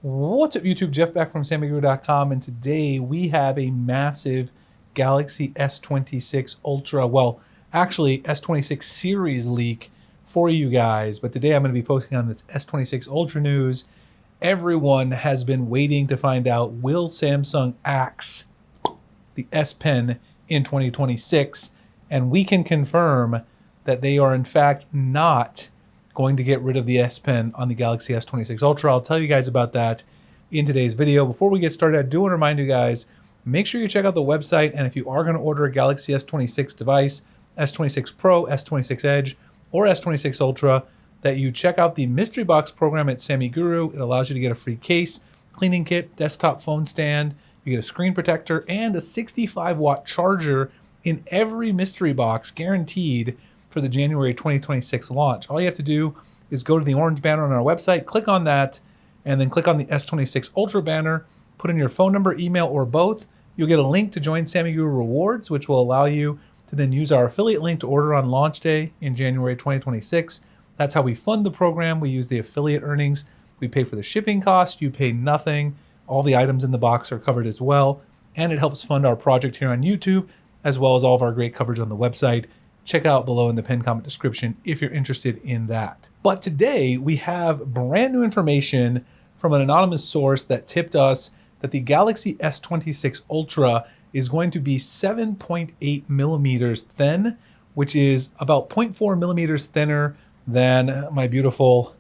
What's up YouTube, Jeff back from SammyGuru.com, and today we have a massive Galaxy S26 Ultra, well actually S26 series leak for you guys, but today I'm going to be focusing on this S26 Ultra news. Everyone has been waiting to find out, will Samsung axe the S Pen in 2026, and we can confirm that they are in fact not going to get rid of the S Pen on the Galaxy S26 Ultra. I'll tell you guys about that in today's video. Before we get started, I do want to remind you guys, make sure you check out the website, and if you are going to order a Galaxy S26 device, S26 Pro, S26 Edge, or S26 Ultra, that you check out the mystery box program at Sammy Guru. It allows you to get a free case, cleaning kit, desktop phone stand, you get a screen protector, and a 65-watt charger in every mystery box, guaranteed for the January 2026 launch. All you have to do is go to the orange banner on our website, click on that, and then click on the S26 Ultra banner, put in your phone number, email, or both. You'll get a link to join Sammy Guru Rewards, which will allow you to then use our affiliate link to order on launch day in January 2026. That's how we fund the program. We use the affiliate earnings. We pay for the shipping cost. You pay nothing. All the items in the box are covered as well. And it helps fund our project here on YouTube, as well as all of our great coverage on the website. Check out below in the pinned comment description if you're interested in that. But today we have brand new information from an anonymous source that tipped us that the Galaxy S26 Ultra is going to be 7.8 millimeters thin, which is about 0.4 millimeters thinner than my beautiful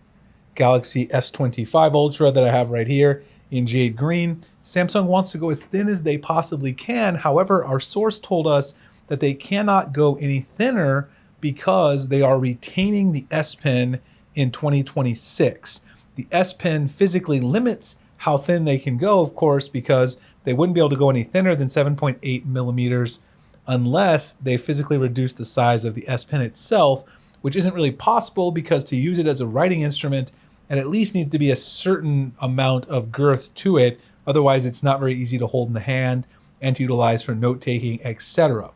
Galaxy S25 Ultra that I have right here in jade green. Samsung wants to go as thin as they possibly can. However, our source told us that they cannot go any thinner because they are retaining the S Pen in 2026. The S Pen physically limits how thin they can go, of course, because they wouldn't be able to go any thinner than 7.8 millimeters unless they physically reduce the size of the S Pen itself, which isn't really possible because to use it as a writing instrument, it at least needs to be a certain amount of girth to it. Otherwise, it's not very easy to hold in the hand and to utilize for note-taking, etc.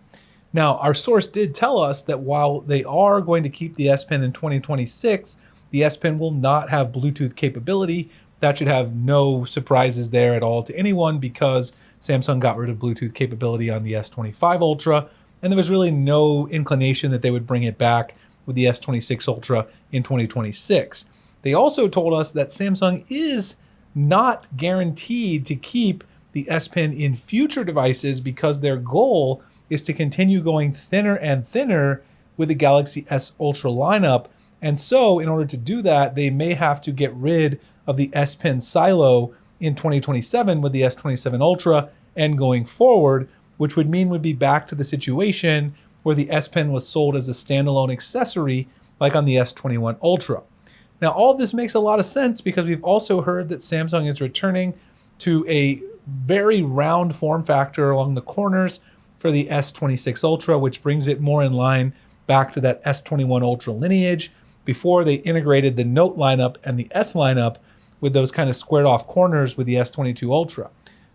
Now, our source did tell us that while they are going to keep the S Pen in 2026, the S Pen will not have Bluetooth capability. That should have no surprises there at all to anyone because Samsung got rid of Bluetooth capability on the S25 Ultra, and there was really no inclination that they would bring it back with the S26 Ultra in 2026. They also told us that Samsung is not guaranteed to keep the S Pen in future devices because their goal is to continue going thinner and thinner with the Galaxy S Ultra lineup. And so in order to do that, they may have to get rid of the S Pen silo in 2027 with the S27 Ultra and going forward, which would mean we'd be back to the situation where the S Pen was sold as a standalone accessory like on the S21 Ultra. Now, all of this makes a lot of sense because we've also heard that Samsung is returning to a very round form factor along the corners for the S26 Ultra, which brings it more in line back to that S21 Ultra lineage before they integrated the Note lineup and the S lineup with those kind of squared off corners with the S22 Ultra.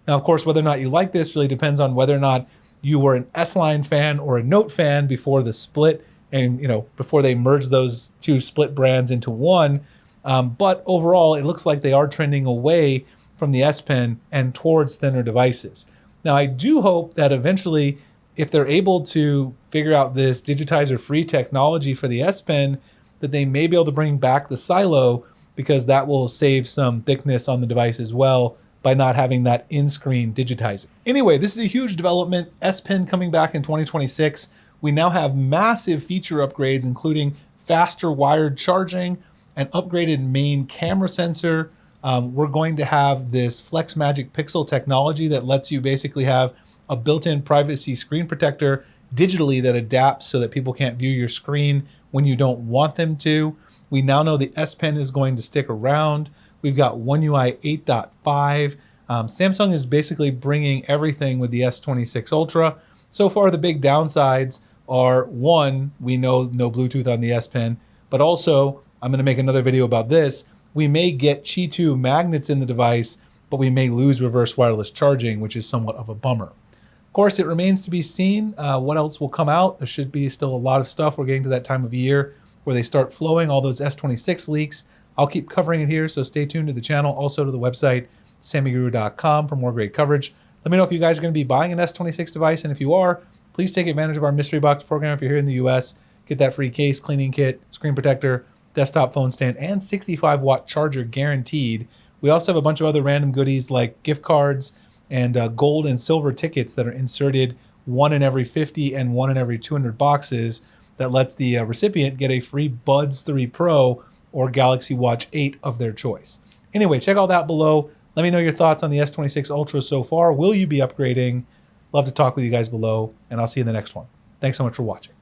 Now, of course, whether or not you like this really depends on whether or not you were an S-line fan or a Note fan before the split and, before they merged those two split brands into one. But overall, it looks like they are trending away from the S Pen and towards thinner devices. Now, I do hope that eventually, if they're able to figure out this digitizer-free technology for the S Pen, that they may be able to bring back the silo because that will save some thickness on the device as well by not having that in-screen digitizer. Anyway, this is a huge development. S Pen coming back in 2026. We now have massive feature upgrades, including faster wired charging, an upgraded main camera sensor. We're going to have this Flex Magic Pixel technology that lets you basically have a built-in privacy screen protector digitally that adapts so that people can't view your screen when you don't want them to. We now know the S Pen is going to stick around. We've got One UI 8.5. Samsung is basically bringing everything with the S26 Ultra. So far, the big downsides are, one, we know no Bluetooth on the S Pen, but also, I'm going to make another video about this, we may get Qi 2 magnets in the device, but we may lose reverse wireless charging, which is somewhat of a bummer. Of course, it remains to be seen what else will come out. There should be still a lot of stuff. We're getting to that time of year where they start flowing all those S26 leaks. I'll keep covering it here, so stay tuned to the channel, also to the website, sammyguru.com, for more great coverage. Let me know if you guys are going to be buying an S26 device, and if you are, please take advantage of our mystery box program if you're here in the US. Get that free case, cleaning kit, screen protector, desktop phone stand, and 65-watt charger guaranteed. We also have a bunch of other random goodies like gift cards and gold and silver tickets that are inserted, one in every 50 and one in every 200 boxes, that lets the recipient get a free Buds 3 Pro or Galaxy Watch 8 of their choice. Anyway, check all that below. Let me know your thoughts on the S26 Ultra so far. Will you be upgrading? Love to talk with you guys below, and I'll see you in the next one. Thanks so much for watching.